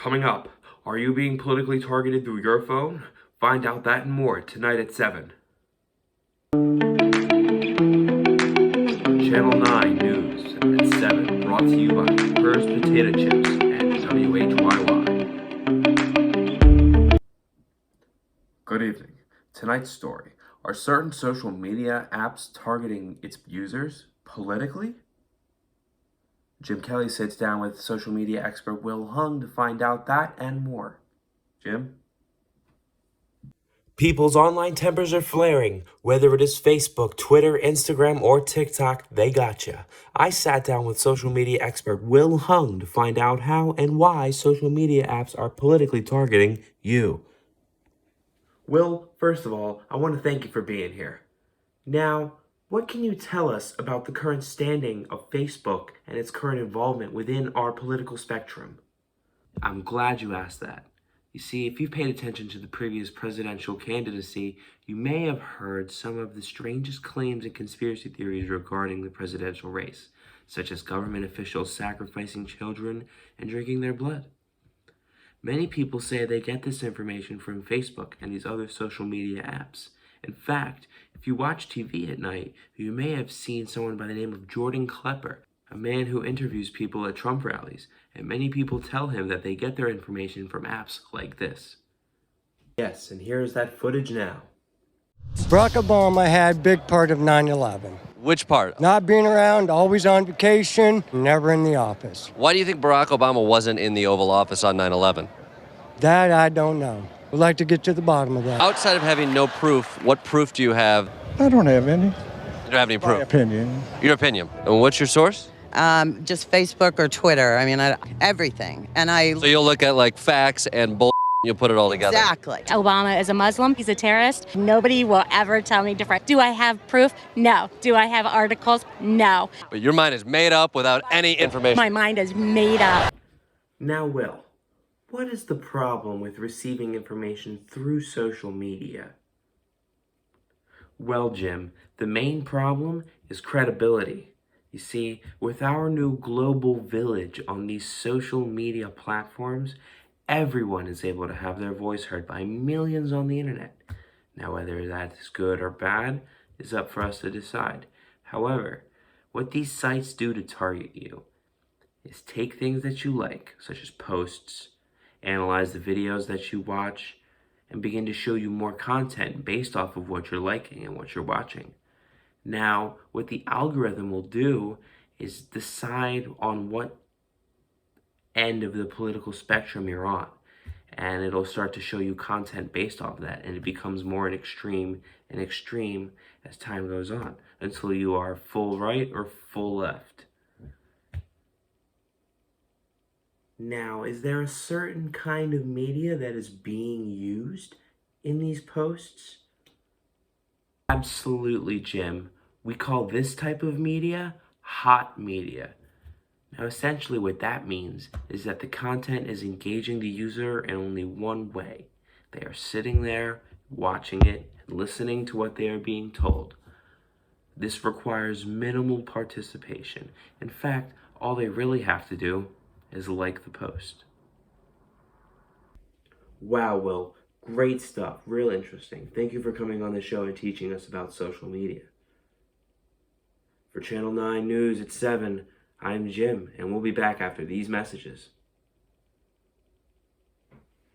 Coming up, are you being politically targeted through your phone? Find out that and more tonight at 7. Channel 9 News at 7, brought to you by Hers Potato Chips and WHYY. Good evening. Tonight's story. Are certain social media apps targeting its users politically? Jim Kelly sits down with social media expert Will Hung to find out that and more. Jim? People's online tempers are flaring. Whether it is Facebook, Twitter, Instagram, or TikTok, they gotcha. I sat down with social media expert Will Hung to find out how and why social media apps are politically targeting you. Will, first of all, I want to thank you for being here. Now, what can you tell us about the current standing of Facebook and its current involvement within our political spectrum? I'm glad you asked that. You see, if you've paid attention to the previous presidential candidacy, you may have heard some of the strangest claims and conspiracy theories regarding the presidential race, such as government officials sacrificing children and drinking their blood. Many people say they get this information from Facebook and these other social media apps. In fact, if you watch TV at night, you may have seen someone by the name of Jordan Klepper, a man who interviews people at Trump rallies, and many people tell him that they get their information from apps like this. Yes, and here is that footage now. Barack Obama had a big part of 9/11. Which part? Not being around, always on vacation, never in the office. Why do you think Barack Obama wasn't in the Oval Office on 9/11? That I don't know. Would like to get to the bottom of that. Outside of having no proof, what proof do you have? I don't have any. You don't have any proof? My opinion. Your opinion. And what's your source? Just Facebook or Twitter. I mean, everything. And So you'll look at like facts and bull. You'll put it all together. Exactly. Obama is a Muslim. He's a terrorist. Nobody will ever tell me different. Do I have proof? No. Do I have articles? No. But your mind is made up without any information. My mind is made up. Now, Will, what is the problem with receiving information through social media? Well, Jim, the main problem is credibility. You see, with our new global village on these social media platforms, everyone is able to have their voice heard by millions on the internet. Now, whether that is good or bad is up for us to decide. However, what these sites do to target you is take things that you like, such as posts, analyze the videos that you watch, and begin to show you more content based off of what you're liking and what you're watching. Now, what the algorithm will do is decide on what end of the political spectrum you're on, and it'll start to show you content based off of that, and it becomes more an extreme as time goes on, until you are full right or full left. Now, is there a certain kind of media that is being used in these posts? Absolutely, Jim. We call this type of media hot media. Now, essentially what that means is that the content is engaging the user in only one way. They are sitting there, watching it, and listening to what they are being told. This requires minimal participation. In fact, all they really have to do is like the post. Wow, Will, great stuff, real interesting. Thank you for coming on the show and teaching us about social media. For Channel 9 News at 7, I'm Jim, and we'll be back after these messages.